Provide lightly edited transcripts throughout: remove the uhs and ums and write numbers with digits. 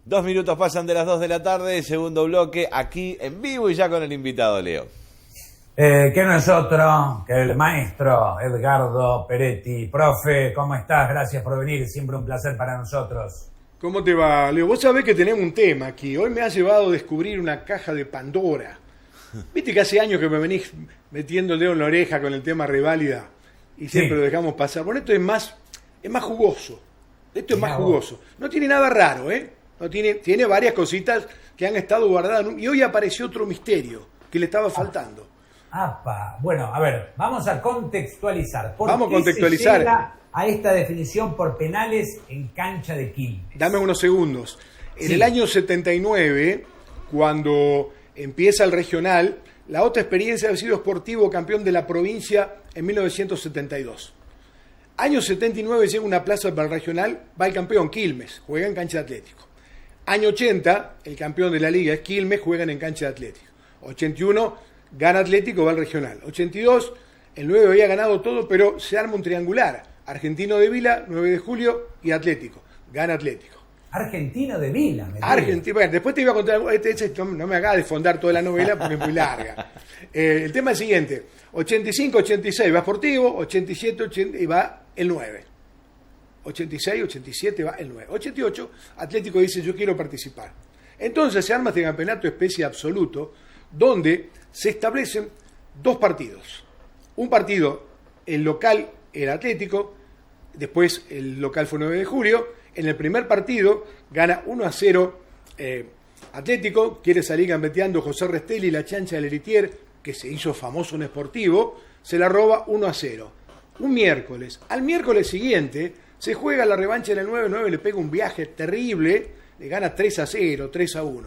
2 minutos pasan de las 2 de la tarde, segundo bloque, aquí en vivo y ya con el invitado Leo. Que no es otro que el maestro Edgardo Peretti. Profe, ¿cómo estás? Gracias por venir, siempre un placer para nosotros. ¿Cómo te va, Leo? Vos sabés que tenemos un tema aquí. Hoy me has llevado a descubrir una caja de Pandora. Viste que hace años que me venís metiendo el dedo en la oreja con el tema reválida y siempre lo dejamos pasar. Bueno, esto es más jugoso. Esto es más jugoso. No tiene nada raro, ¿eh? No tiene varias cositas que han estado guardadas. Y hoy apareció otro misterio que le estaba faltando. Bueno, a ver, vamos a contextualizar. Vamos a contextualizar. Se llega a esta definición por penales en cancha de Quilmes? Dame unos segundos. En el año 79, cuando empieza el regional, la otra experiencia ha sido Sportivo campeón de la provincia en 1972. Año 79 llega una plaza para el regional, va el campeón Quilmes, juega en cancha de Atlético. Año 80, el campeón de la liga es Quilmes, juegan en cancha de Atlético. 81, gana Atlético, va al regional. 82, el 9 había ganado todo, pero se arma un triangular. Argentino de Vila, 9 de julio y Atlético. Gana Atlético. Argentino de Vila. Bueno, después te iba a contar, no me hagas desfondar toda la novela porque es muy larga. El tema es el siguiente. 85, 86 va Sportivo, 87, 80 y va el 9. 86, 87 va el 9. 88, Atlético dice yo quiero participar. Entonces se arma este campeonato especie absoluto donde se establecen dos partidos. Un partido, el local era Atlético, después el local fue 9 de julio. En el primer partido gana 1-0 Atlético, quiere salir gambeteando José Restelli, la chancha del Heritier, que se hizo famoso en Sportivo, se la roba 1-0. Un miércoles. Al miércoles siguiente se juega la revancha en el 9-9, le pega un viaje terrible, le gana 3-0, 3-1.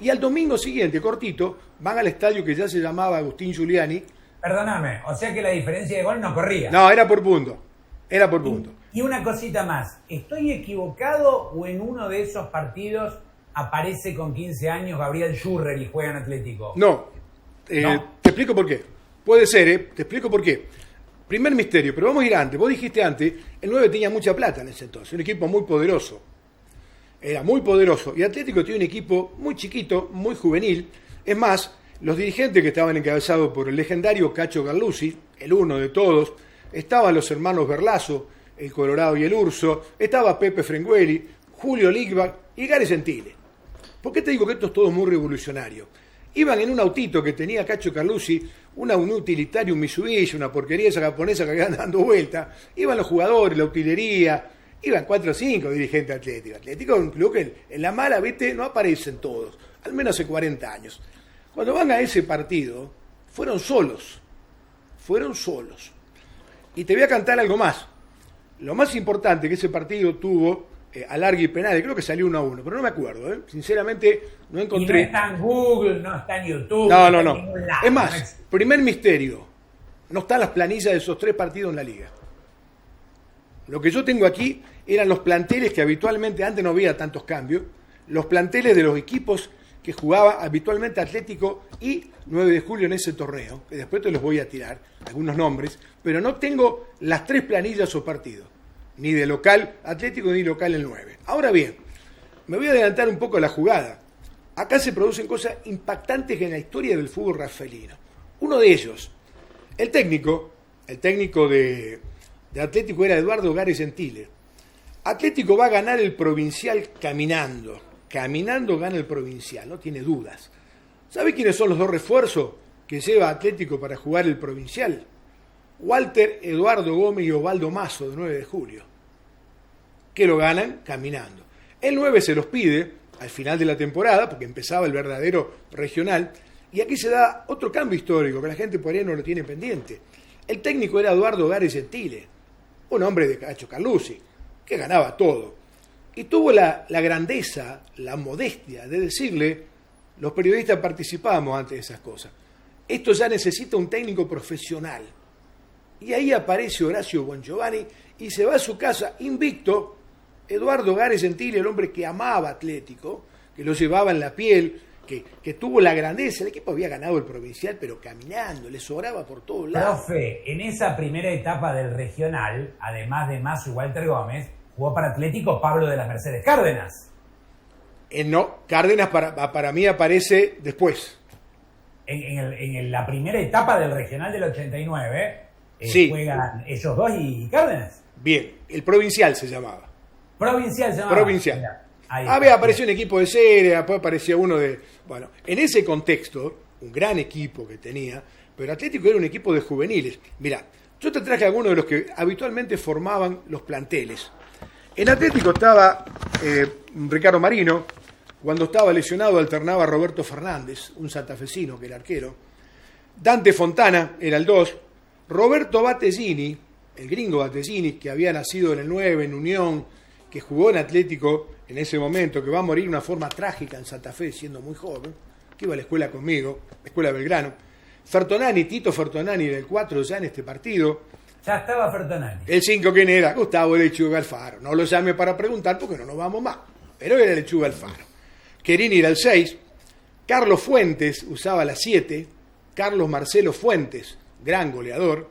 Y al domingo siguiente, cortito, van al estadio que ya se llamaba Agustín Giuliani. Perdóname, o sea que la diferencia de gol no corría. No, era por punto. Era por punto. Y una cosita más, ¿estoy equivocado o en uno de esos partidos aparece con 15 años Gabriel Schurrer y juega en Atlético? No. Te explico por qué. Puede ser, te explico por qué. Primer misterio, pero vamos a ir antes. Vos dijiste antes, el 9 tenía mucha plata en ese entonces, un equipo muy poderoso. Era muy poderoso. Y Atlético tiene un equipo muy chiquito, muy juvenil. Es más, los dirigentes que estaban encabezados por el legendario Cacho Carlucci, el uno de todos, estaban los hermanos Berlazo, el Colorado y el Urso, estaba Pepe Frengueli, Julio Ligbach y Gary Gentile. ¿Por qué te digo que esto es todo muy revolucionario? Iban en un autito que tenía Cacho Carlucci, un utilitario, un Mitsubishi, una porquería esa japonesa que habían dando vuelta. Iban los jugadores, la utilería, iban 4 o 5 dirigentes Atlético. Atlético es un club que en la mala, ¿viste? No aparecen todos, al menos hace 40 años. Cuando van a ese partido, fueron solos. Y te voy a cantar algo más. Lo más importante que ese partido tuvo alargue y penales, creo que salió 1-1, pero no me acuerdo, sinceramente no encontré. Y no está en Google, no está en YouTube. No. En ningún lado. Es más, primer misterio, no están las planillas de esos 3 partidos en la liga. Lo que yo tengo aquí eran los planteles que habitualmente, antes no había tantos cambios, los planteles de los equipos que jugaba habitualmente Atlético y 9 de julio en ese torneo, que después te los voy a tirar, algunos nombres, pero no tengo las 3 planillas o partidos, ni de local Atlético ni local el 9. Ahora bien, me voy a adelantar un poco a la jugada. Acá se producen cosas impactantes en la historia del fútbol rafaelino. Uno de ellos, el técnico de Atlético era Eduardo Gary Gentile. Atlético va a ganar el provincial caminando gana el provincial, no tiene dudas. ¿Sabe quiénes son los 2 refuerzos que lleva Atlético para jugar el provincial? Walter Eduardo Gómez y Osvaldo Mazo, de 9 de julio, que lo ganan caminando. El 9 se los pide al final de la temporada, porque empezaba el verdadero regional, y aquí se da otro cambio histórico, que la gente por ahí no lo tiene pendiente. El técnico era Eduardo Gary Gentile, un hombre de Cacho Carlucci, que ganaba todo. Y tuvo la grandeza, la modestia de decirle, los periodistas participábamos antes de esas cosas, esto ya necesita un técnico profesional. Y ahí aparece Horacio Bongiovanni y se va a su casa invicto. Eduardo Gary Gentile, el hombre que amaba Atlético, que lo llevaba en la piel, que tuvo la grandeza. El equipo había ganado el provincial, pero caminando, le sobraba por todos lados. Profe, en esa primera etapa del regional, además de Mazo y Walter Gómez, jugó para Atlético Pablo de las Mercedes Cárdenas. No, Cárdenas para mí aparece después. En la primera etapa del regional del 89, Sí. juegan ellos dos y Cárdenas. Bien, el Provincial se llamaba. Provincial se llamaba. Provincial. Mirá, ahí Había está. aparecido un equipo de serie, después aparecía uno de... Bueno, en ese contexto, un gran equipo que tenía, pero Atlético era un equipo de juveniles. Mirá, yo te traje algunos de los que habitualmente formaban los planteles. En Atlético estaba Ricardo Marino, cuando estaba lesionado alternaba Roberto Fernández, un santafesino que era arquero. Dante Fontana era el 2. Roberto Battesini, el gringo Battesini, que había nacido en el 9, en Unión, que jugó en Atlético en ese momento, que va a morir de una forma trágica en Santa Fe, siendo muy joven, que iba a la escuela conmigo, la escuela Belgrano. Fertonani, Tito Fertonani era el 4 ya en este partido. Ya estaba Fertonani. El 5, ¿quién era? Gustavo Lechuga Alfaro. No lo llame para preguntar porque no nos vamos más, pero era Lechuga Alfaro. Querini era el 6. Carlos Fuentes usaba la 7. Carlos Marcelo Fuentes, gran goleador.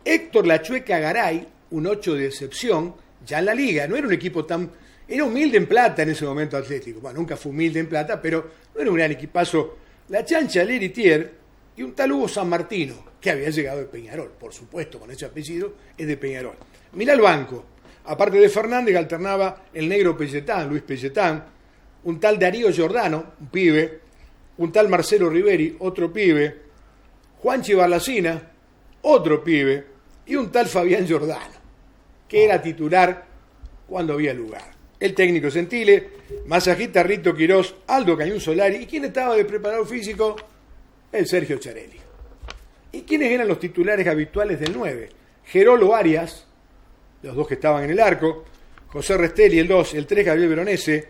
Héctor La Chueca Garay, un 8 de excepción, ya en la liga. No era un equipo tan... Era humilde en plata en ese momento Atlético. Bueno, nunca fue humilde en plata, pero no era un gran equipazo. La Chancha Leritier y un tal Hugo San Martino, que había llegado de Peñarol. Por supuesto, con ese apellido es de Peñarol. Mirá el banco. Aparte de Fernández, alternaba el negro Pelletán, Luis Pelletán, un tal Darío Giordano, un pibe, un tal Marcelo Riveri, otro pibe, Juanchi Barlacina, otro pibe, y un tal Fabián Giordano, que era titular cuando había lugar. El técnico Gentile, masajista Rito Quirós, Aldo Cañún Solari, ¿y quién estaba de preparador físico? El Sergio Charelli. ¿Y quiénes eran los titulares habituales del 9? Gerolo Arias, los dos que estaban en el arco, José Restelli, el 2, el 3, Gabriel Veronese,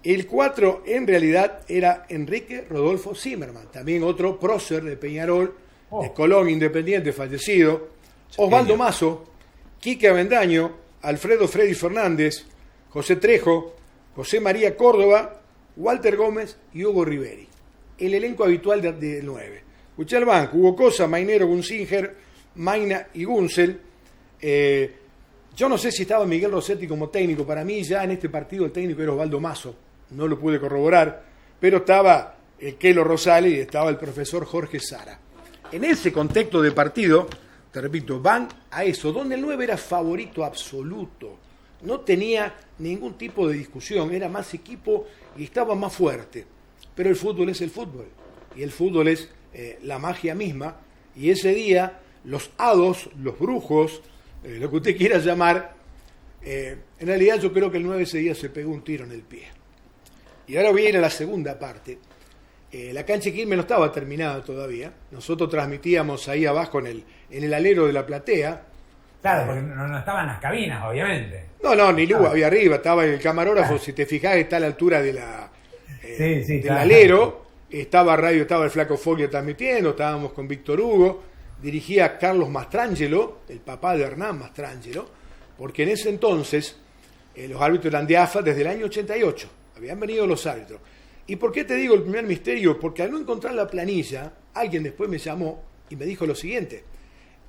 el 4 en realidad era Enrique Rodolfo Zimmerman, también otro prócer de Peñarol, de Colón Independiente, fallecido, Osvaldo Mazo, Quique Avendaño, Alfredo Freddy Fernández, José Trejo, José María Córdoba, Walter Gómez y Hugo Riveri. El elenco habitual del 9. Escuché al banco, Hugo Cosa, Mainero, Gunzinger, Maina y Gunsel. Yo no sé si estaba Miguel Rossetti como técnico. Para mí ya en este partido el técnico era Osvaldo Mazo. No lo pude corroborar. Pero estaba el Kelo Rosales y estaba el profesor Jorge Sara. En ese contexto de partido, te repito, van a eso, donde el 9 era favorito absoluto. No tenía ningún tipo de discusión, era más equipo y estaba más fuerte. Pero el fútbol es el fútbol. Y el fútbol es la magia misma. Y ese día, los hados, los brujos, lo que usted quiera llamar, en realidad yo creo que el 9 ese día se pegó un tiro en el pie. Y ahora viene la segunda parte. La cancha de Quilmes no estaba terminada todavía. Nosotros transmitíamos ahí abajo en el alero de la platea. Claro, porque no estaban las cabinas, obviamente. No, ni luz había arriba. Estaba el camarógrafo, si te fijás, está a la altura de del claro. alero. Estaba el Flaco Foglia transmitiendo. Estábamos con Víctor Hugo. Dirigía Carlos Mastrangelo, el papá de Hernán Mastrangelo, porque en ese entonces los árbitros eran de AFA desde el año 88. Habían venido los árbitros. ¿Y por qué te digo el primer misterio? Porque al no encontrar la planilla, alguien después me llamó y me dijo lo siguiente.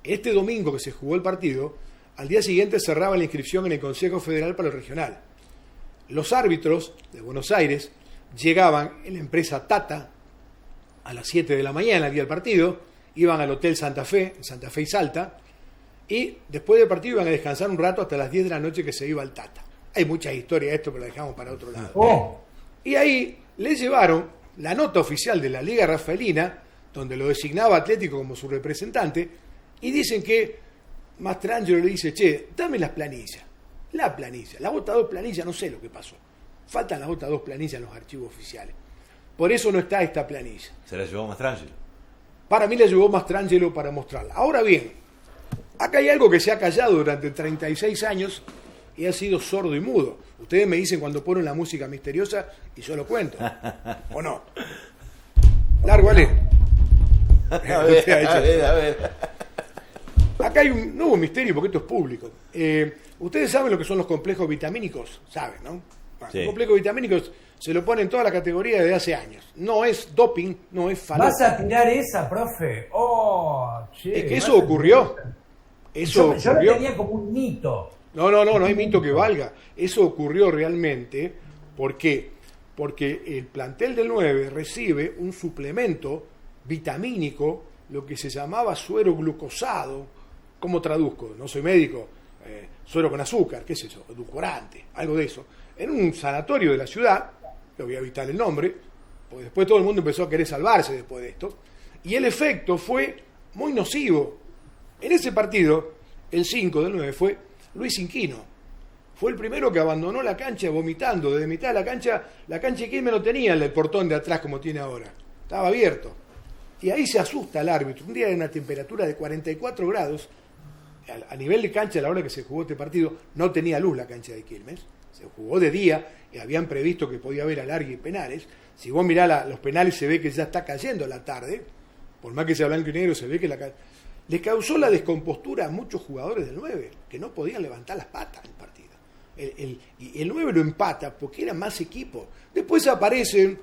Este domingo que se jugó el partido, al día siguiente cerraba la inscripción en el Consejo Federal para el Regional. Los árbitros de Buenos Aires llegaban en la empresa Tata a las 7 de la mañana, el día del partido, iban al Hotel Santa Fe, en Santa Fe y Salta, y después del partido iban a descansar un rato hasta las 10 de la noche que se iba al Tata. Hay muchas historias de esto, pero la dejamos para otro lado. Y ahí le llevaron la nota oficial de la Liga Rafaelina, donde lo designaba Atlético como su representante, y dicen que Mastrangelo le dice, che, dame las planillas. La planilla, la otra 2 planillas, no sé lo que pasó. Faltan las otras 2 planillas en los archivos oficiales. Por eso no está esta planilla. Se la llevó Mastrangelo. Para mí la llevó Mastrangelo para mostrarla. Ahora bien, acá hay algo que se ha callado durante 36 años y ha sido sordo y mudo. Ustedes me dicen cuando ponen la música misteriosa y yo lo cuento. ¿O no? Largo, Ale. A ver. Acá hay no hubo misterio porque esto es público. Ustedes saben lo que son los complejos vitamínicos, saben, ¿no? Bueno, Sí. Los complejos vitamínicos se lo ponen en toda la categoría desde hace años. No es doping, no es falopa. ¿Vas a tirar esa, profe? Che, Es que eso ocurrió. Eso yo lo ocurrió. tenía como un mito. No hay mito que valga. Eso ocurrió realmente. ¿Por qué? porque el plantel del 9 recibe un suplemento vitamínico, lo que se llamaba suero glucosado. ¿Cómo traduzco? No soy médico. Suero con azúcar, qué es eso, edulcorante, algo de eso. En un sanatorio de la ciudad, que voy a evitar el nombre, porque después todo el mundo empezó a querer salvarse después de esto, y el efecto fue muy nocivo. En ese partido, el 5 del 9 fue Luis Inquino. Fue el primero que abandonó la cancha vomitando. Desde mitad de la cancha Quilmes no tenía el portón de atrás como tiene ahora. Estaba abierto. Y ahí se asusta el árbitro. Un día era una temperatura de 44 grados. A nivel de cancha, a la hora que se jugó este partido, no tenía luz la cancha de Quilmes. Se jugó de día y habían previsto que podía haber alargue y penales. Si vos mirás los penales, se ve que ya está cayendo la tarde. Por más que sea blanco y negro, se ve que le causó la descompostura a muchos jugadores del 9, que no podían levantar las patas en el partido. Y el 9 lo empata porque era más equipo. Después aparecen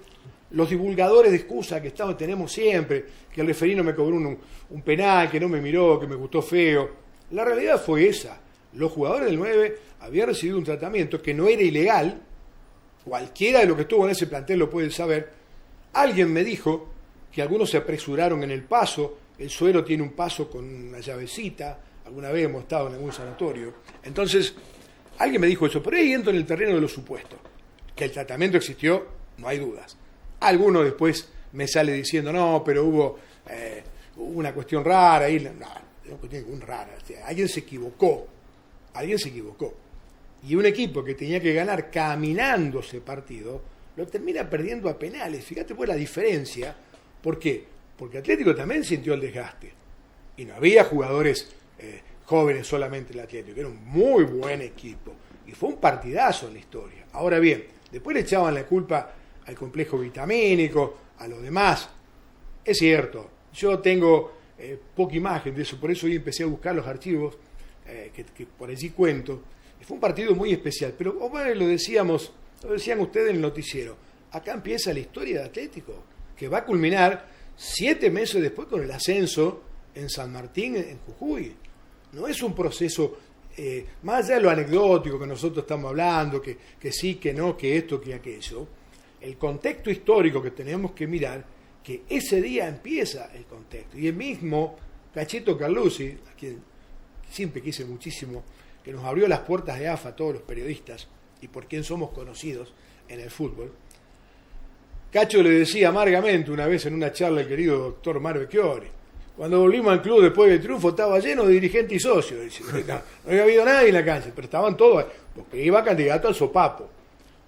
los divulgadores de excusa que tenemos siempre, que el referí no me cobró un penal, que no me miró, que me gustó feo. La realidad fue esa. Los jugadores del 9 habían recibido un tratamiento que no era ilegal. Cualquiera de los que estuvo en ese plantel lo puede saber. Alguien me dijo que algunos se apresuraron en el paso. El suero tiene un paso con una llavecita. Alguna vez hemos estado en algún sanatorio. Entonces, alguien me dijo eso. Por ahí entro en el terreno de lo supuesto. Que el tratamiento existió, no hay dudas. Alguno después me sale diciendo, no, pero hubo una cuestión rara. No, cuestión rara. O sea, alguien se equivocó. Y un equipo que tenía que ganar caminando ese partido, lo termina perdiendo a penales. Fíjate pues la diferencia. ¿Por qué? Porque Atlético también sintió el desgaste. Y no había jugadores jóvenes solamente el Atlético. Era un muy buen equipo. Y fue un partidazo en la historia. Ahora bien, después le echaban la culpa al complejo vitamínico, a los demás. Es cierto, yo tengo poca imagen de eso, por eso hoy empecé a buscar los archivos que por allí cuento. Fue un partido muy especial, pero como lo decían ustedes en el noticiero, acá empieza la historia de Atlético, que va a culminar 7 meses después con el ascenso en San Martín, en Jujuy. No es un proceso, más allá de lo anecdótico que nosotros estamos hablando, que sí, que no, que esto, que aquello, el contexto histórico que tenemos que mirar, que ese día empieza el contexto. Y el mismo Cachito Carlucci, a quien siempre quise muchísimo, que nos abrió las puertas de AFA a todos los periodistas y por quien somos conocidos en el fútbol. Cacho le decía amargamente una vez en una charla al querido doctor Mario Chiori, cuando volvimos al club después del triunfo estaba lleno de dirigentes y socios, no había habido nadie en la cancha, pero estaban todos, porque iba candidato al sopapo.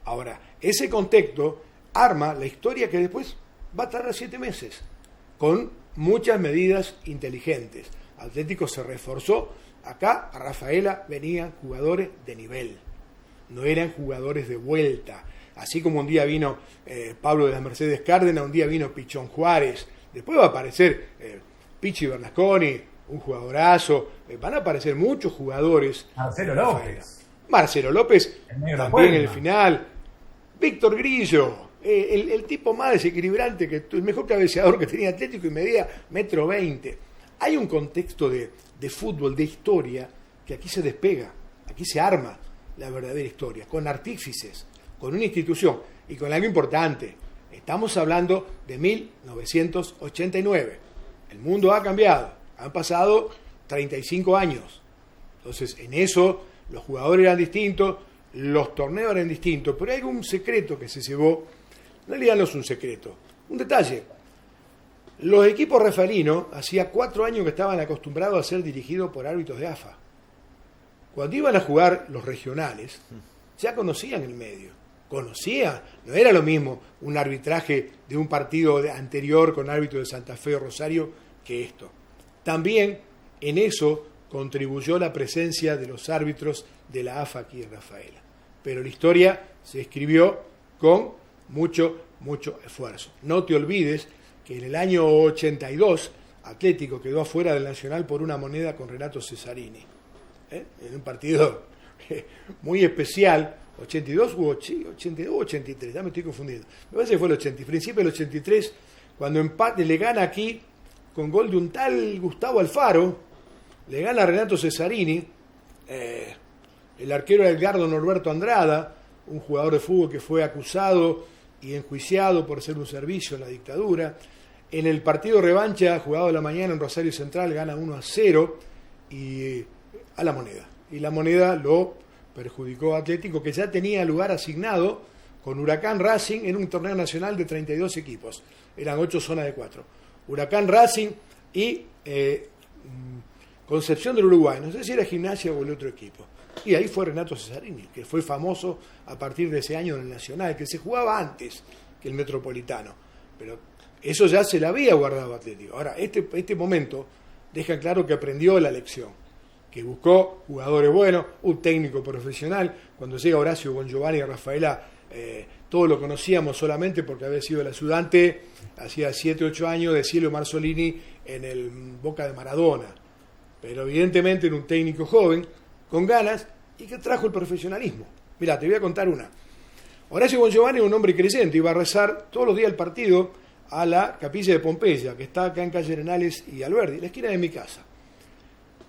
Ahora, ese contexto arma la historia que después va a tardar 7 meses, con muchas medidas inteligentes. Atlético se reforzó. Acá a Rafaela venían jugadores de nivel, no eran jugadores de vuelta. Así como un día vino Pablo de las Mercedes Cárdenas, un día vino Pichón Juárez, después va a aparecer Pichi Bernasconi, un jugadorazo, van a aparecer muchos jugadores. Marcelo López también en el final, Víctor Grillo, el tipo más desequilibrante, el mejor cabeceador que tenía Atlético y medía 1,20 m. Hay un contexto de fútbol, de historia, que aquí se despega, aquí se arma la verdadera historia, con artífices, con una institución y con algo importante. Estamos hablando de 1989. El mundo ha cambiado, han pasado 35 años. Entonces, en eso los jugadores eran distintos, los torneos eran distintos, pero hay un secreto que se llevó. En realidad no es un secreto, un detalle. Los equipos rafaelinos hacía 4 años que estaban acostumbrados a ser dirigidos por árbitros de AFA. Cuando iban a jugar los regionales, ya conocían el medio. Conocían, no era lo mismo un arbitraje de un partido anterior con árbitro de Santa Fe o Rosario que esto. También en eso contribuyó la presencia de los árbitros de la AFA aquí en Rafaela. Pero la historia se escribió con mucho esfuerzo. No te olvides que en el año 82 Atlético quedó afuera del Nacional por una moneda con Renato Cesarini. En un partido muy especial, 82 u 83, ya me estoy confundiendo. Me parece que fue el 80, principio del 83, cuando empate le gana aquí con gol de un tal Gustavo Alfaro, le gana a Renato Cesarini, el arquero era Edgardo Norberto Andrada, un jugador de fútbol que fue acusado y enjuiciado por ser un servicio a la dictadura. En el partido revancha, jugado de la mañana en Rosario Central, gana 1-0 y a La Moneda. Y La Moneda lo perjudicó a Atlético, que ya tenía lugar asignado con Huracán Racing en un torneo nacional de 32 equipos. Eran 8 zonas de 4. Huracán Racing y Concepción del Uruguay. No sé si era Gimnasia o el otro equipo. Y ahí fue Renato Cesarini, que fue famoso a partir de ese año en el Nacional, que se jugaba antes que el Metropolitano. Pero eso ya se le había guardado a Atlético. Ahora, este momento deja claro que aprendió la lección, que buscó jugadores buenos, un técnico profesional. Cuando llega Horacio Bongiovanni y Rafaela, todos lo conocíamos solamente porque había sido el ayudante hacía 7, 8 años de Cielo Marzolini en el Boca de Maradona. Pero evidentemente era un técnico joven, con ganas, y que trajo el profesionalismo. Mirá, te voy a contar una. Horacio Bongiovanni era un hombre creyente, iba a rezar todos los días el partido a la capilla de Pompeya, que está acá en calle Arenales y Alberdi, en la esquina de mi casa.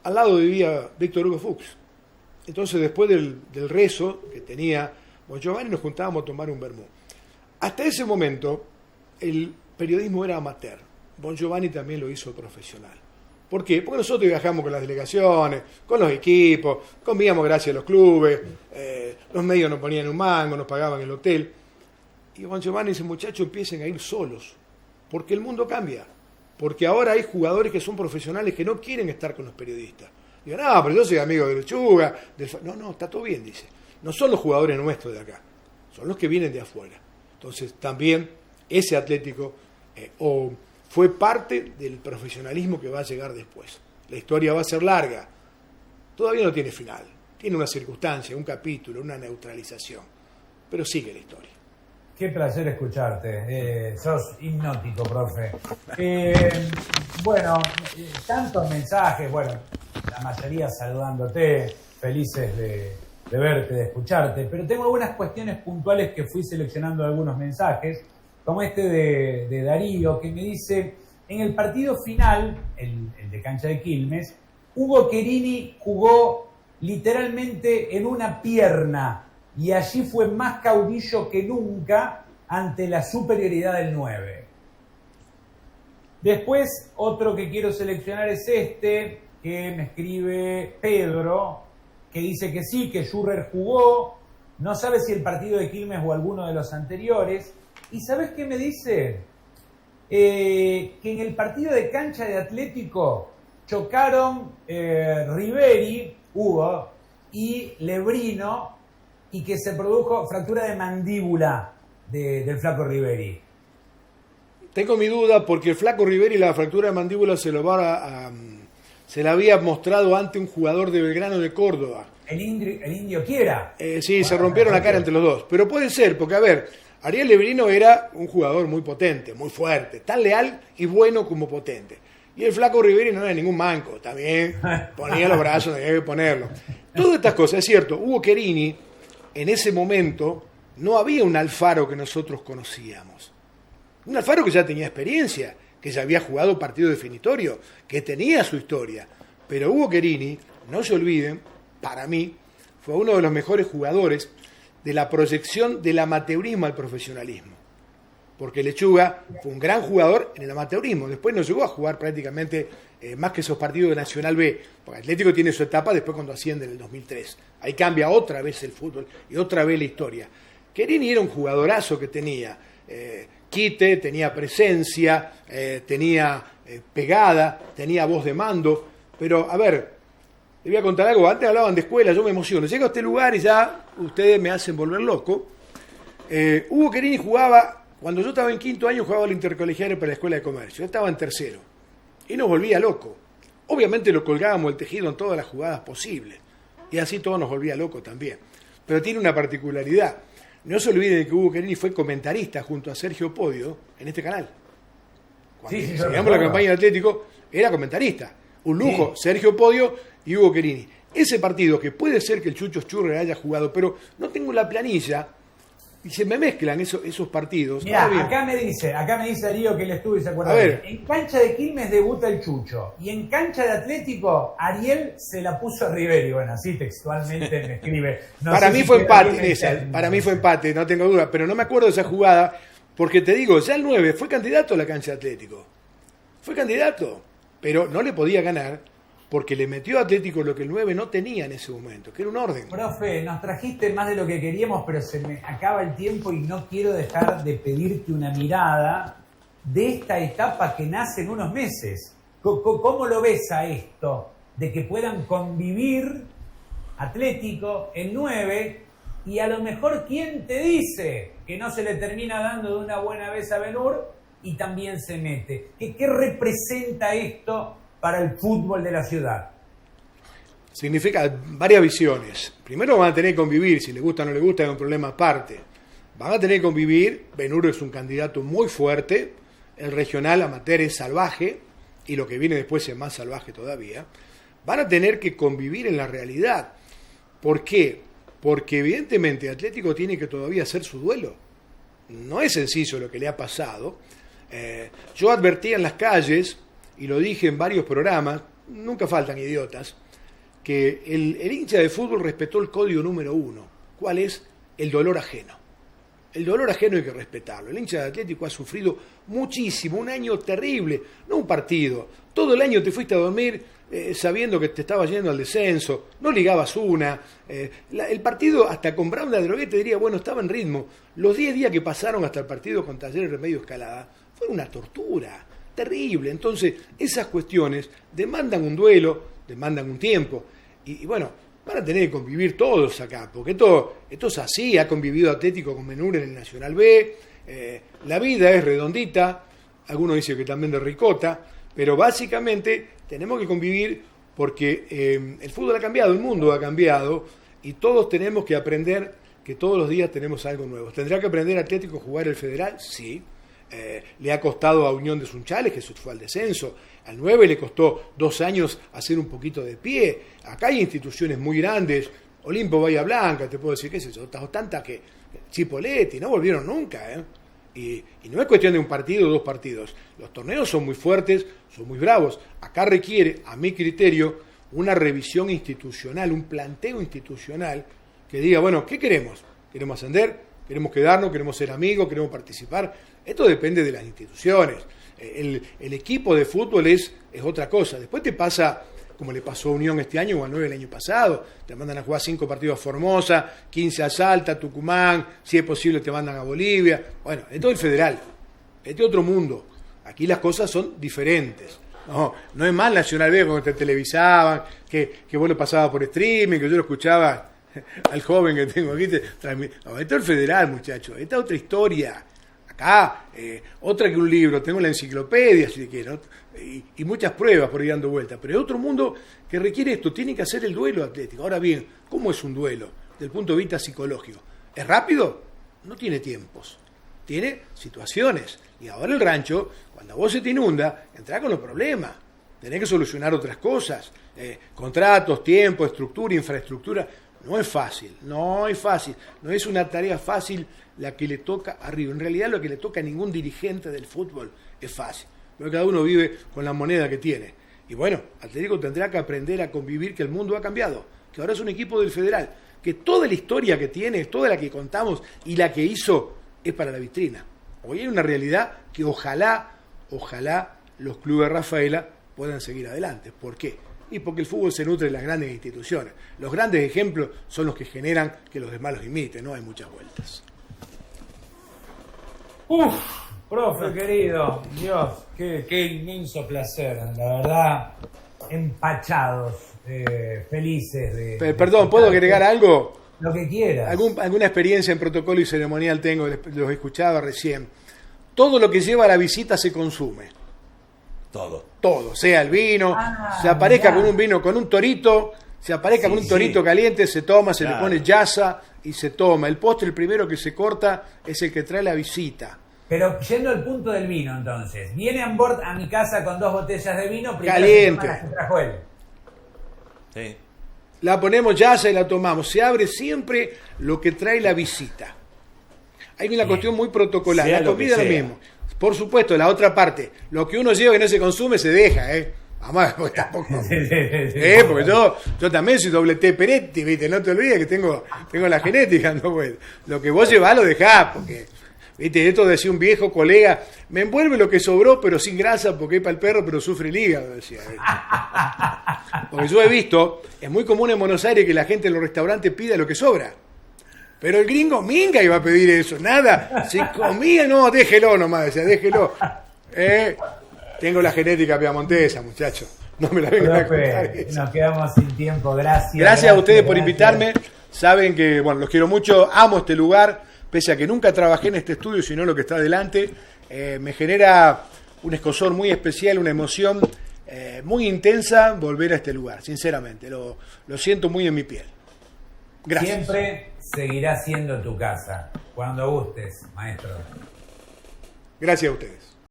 Al lado vivía Víctor Hugo Fuchs. Entonces, después del rezo que tenía Bongiovanni, nos juntábamos a tomar un vermú. Hasta ese momento, el periodismo era amateur. Bongiovanni también lo hizo profesional. ¿Por qué? Porque nosotros viajamos con las delegaciones, con los equipos, comíamos gracias a los clubes, los medios nos ponían un mango, nos pagaban el hotel. Y Bongiovanni dice, muchachos, empiecen a ir solos, porque el mundo cambia. Porque ahora hay jugadores que son profesionales que no quieren estar con los periodistas. Digo, no, pero yo soy amigo de Lechuga. No, está todo bien, dice. No son los jugadores nuestros de acá, son los que vienen de afuera. Entonces, también ese Atlético fue parte del profesionalismo que va a llegar después. La historia va a ser larga. Todavía no tiene final. Tiene una circunstancia, un capítulo, una neutralización. Pero sigue la historia. Qué placer escucharte. Sos hipnótico, profe. Bueno, tantos mensajes, bueno, la mayoría saludándote, felices de verte, de escucharte, pero tengo algunas cuestiones puntuales que fui seleccionando algunos mensajes, como este de Darío, que me dice, en el partido final, el de cancha de Quilmes, Hugo Querini jugó literalmente en una pierna, y allí fue más caudillo que nunca ante la superioridad del 9. Después, otro que quiero seleccionar es este, que me escribe Pedro, que dice que sí, que Schürrer jugó, no sabe si el partido de Quilmes o alguno de los anteriores. ¿Y sabes qué me dice? Que en el partido de cancha de Atlético chocaron Riveri, Hugo, y Lebrino, y que se produjo fractura de mandíbula del flaco Riveri. Tengo mi duda porque el flaco Riveri la fractura de mandíbula se la había mostrado ante un jugador de Belgrano de Córdoba. El indio Quiera. Sí, bueno, se rompieron la cara entre los dos. Pero puede ser, porque a ver, Ariel Lebrino era un jugador muy potente, muy fuerte, tan leal y bueno como potente. Y el flaco Riveri no era ningún manco, también ponía los brazos donde había que ponerlos. Todas estas cosas, es cierto, Hugo Querini, en ese momento, no había un Alfaro que nosotros conocíamos. Un Alfaro que ya tenía experiencia, que ya había jugado partido definitorio, que tenía su historia. Pero Hugo Querini, no se olviden, para mí, fue uno de los mejores jugadores de la proyección del amateurismo al profesionalismo. Porque Lechuga fue un gran jugador en el amateurismo. Después no llegó a jugar prácticamente más que esos partidos de Nacional B. Porque Atlético tiene su etapa después cuando asciende en el 2003. Ahí cambia otra vez el fútbol y otra vez la historia. Querini era un jugadorazo que tenía quite, tenía presencia, tenía pegada, tenía voz de mando. Pero, a ver, le voy a contar algo. Antes hablaban de escuela, yo me emociono. Llego a este lugar y ya ustedes me hacen volver loco. Hugo Querini jugaba, cuando yo estaba en quinto año, jugaba al intercolegial para la escuela de comercio. Yo estaba en tercero. Y nos volvía loco. Obviamente lo colgábamos el tejido en todas las jugadas posibles. Y así todo nos volvía loco también. Pero tiene una particularidad. No se olviden que Hugo Querini fue comentarista junto a Sergio Podio en este canal. Cuando llegamos la campaña de Atlético, era comentarista. Un lujo, sí. Sergio Podio y Hugo Querini. Ese partido, que puede ser que el Chucho Schürrer haya jugado, pero no tengo la planilla, Y se me mezclan esos partidos. Mirá, acá me dice Darío que él estuvo y se acuerda. A ver. En cancha de Quilmes debuta el Chucho. Y en cancha de Atlético, Ariel se la puso a Riveri. Bueno, así textualmente me escribe. Para mí fue empate para mí fue empate, no tengo duda. Pero no me acuerdo de esa jugada, porque te digo, ya el 9 fue candidato a la cancha de Atlético. Fue candidato, pero no le podía ganar porque le metió a Atlético lo que el 9 no tenía en ese momento, que era un orden. Profe, nos trajiste más de lo que queríamos, pero se me acaba el tiempo y no quiero dejar de pedirte una mirada de esta etapa que nace en unos meses. ¿Cómo lo ves a esto? De que puedan convivir Atlético, el 9, y a lo mejor, ¿quién te dice que no se le termina dando de una buena vez a Ben-Hur y también se mete? ¿Qué representa esto para el fútbol de la ciudad? Significa varias visiones. Primero van a tener que convivir, si les gusta o no les gusta es un problema aparte. Van a tener que convivir, Ben-Hur es un candidato muy fuerte, el regional amateur es salvaje, y lo que viene después es más salvaje todavía. Van a tener que convivir en la realidad. ¿Por qué? Porque evidentemente Atlético tiene que todavía hacer su duelo. No es sencillo lo que le ha pasado. Yo advertía en las calles, y lo dije en varios programas, nunca faltan idiotas, que el hincha de fútbol respetó el código número 1. ¿Cuál es? El dolor ajeno. El dolor ajeno hay que respetarlo. El hincha de Atlético ha sufrido muchísimo, un año terrible, no un partido. Todo el año te fuiste a dormir sabiendo que te estabas yendo al descenso, no ligabas una. El partido, hasta con Brown de Droguet te diría, bueno, estaba en ritmo. Los 10 días que pasaron hasta el partido con Talleres Remedio Escalada fue una tortura terrible. Entonces, esas cuestiones demandan un duelo, demandan un tiempo. Y bueno, van a tener que convivir todos acá, porque esto es así. Ha convivido Atlético con Ben-Hur en el Nacional B. La vida es redondita, algunos dicen que también de ricota, pero básicamente tenemos que convivir porque el fútbol ha cambiado, el mundo ha cambiado, y todos tenemos que aprender que todos los días tenemos algo nuevo. ¿Tendrá que aprender Atlético a jugar el Federal? Sí. Le ha costado a Unión de Sunchales, que se fue al descenso. Al 9 le costó 2 años hacer un poquito de pie. Acá hay instituciones muy grandes, Olimpo Bahía Blanca, te puedo decir, qué sé yo, tantas que Chipolletti, no volvieron nunca. Y no es cuestión de un partido o 2 partidos. Los torneos son muy fuertes, son muy bravos. Acá requiere, a mi criterio, una revisión institucional, un planteo institucional que diga, bueno, ¿qué queremos? ¿Queremos ascender? ¿Queremos quedarnos? ¿Queremos ser amigos? ¿Queremos participar? Esto depende de las instituciones. El equipo de fútbol es otra cosa. Después te pasa, como le pasó a Unión este año o a 9 el año pasado, te mandan a jugar 5 partidos a Formosa, 15 a Salta, Tucumán, si es posible te mandan a Bolivia. Bueno, esto es el Federal, este es otro mundo. Aquí las cosas son diferentes. No es más Nacional B cuando te televisaban, que vos lo pasabas por streaming, que yo lo escuchaba al joven que tengo aquí. No, esto es el Federal, muchachos, esta es otra historia. Acá, otra que un libro, tengo la enciclopedia, si quiero, y muchas pruebas por ir dando vueltas, pero es otro mundo que requiere esto, tiene que hacer el duelo Atlético. Ahora bien, ¿cómo es un duelo? Desde el punto de vista psicológico. ¿Es rápido? No tiene tiempos, tiene situaciones. Y ahora el rancho, cuando vos se te inunda, entrás con los problemas, tenés que solucionar otras cosas, contratos, tiempo, estructura, infraestructura. No es fácil, no es una tarea fácil la que le toca a River. En realidad lo que le toca a ningún dirigente del fútbol es fácil, porque cada uno vive con la moneda que tiene. Y bueno, Atlético tendrá que aprender a convivir, que el mundo ha cambiado, que ahora es un equipo del Federal, que toda la historia que tiene, toda la que contamos y la que hizo es para la vitrina. Hoy hay una realidad que ojalá los clubes de Rafaela puedan seguir adelante. ¿Por qué? Y porque el fútbol se nutre de las grandes instituciones. Los grandes ejemplos son los que generan que los demás los imiten, no hay muchas vueltas. Profe querido, Dios, qué inmenso placer, la verdad, empachados, felices de... Perdón, ¿puedo agregar algo? Lo que quieras. Alguna experiencia en protocolo y ceremonial tengo, los escuchaba recién. Todo lo que lleva a la visita se consume. Todo, sea el vino, se aparezca con un vino, con un torito, con un torito caliente, se toma, se le pone yasa y se toma. El postre, el primero que se corta, es el que trae la visita. Pero yendo al punto del vino, entonces, viene on board a mi casa con 2 botellas de vino, caliente. Las que trajo él. Sí. La ponemos yasa y la tomamos. Se abre siempre lo que trae la visita. hay una cuestión muy protocolar. Sea La lo que comida es lo sea. mismo. Por supuesto, la otra parte, lo que uno lleva y no se consume se deja, Además, porque tampoco. Porque yo también soy doble T Peretti, ¿viste? No te olvides que tengo la genética, ¿no? Pues, lo que vos llevás lo dejás, porque, ¿viste? Esto decía un viejo colega, me envuelve lo que sobró, pero sin grasa, porque es para el perro, pero sufre el hígado, decía. Porque yo he visto, es muy común en Buenos Aires que la gente en los restaurantes pida lo que sobra. Pero el gringo minga iba a pedir eso, nada. Si comía, no, déjelo nomás, decía, déjelo. Tengo la genética piamontesa, muchachos. No me la vengan a contar eso. Nos quedamos sin tiempo, gracias. Gracias a ustedes por invitarme. Saben que, bueno, los quiero mucho, amo este lugar, pese a que nunca trabajé en este estudio, sino lo que está adelante. Me genera un escozor muy especial, una emoción muy intensa volver a este lugar, sinceramente. Lo siento muy en mi piel. Gracias. Siempre seguirá siendo tu casa. Cuando gustes, maestro. Gracias a ustedes.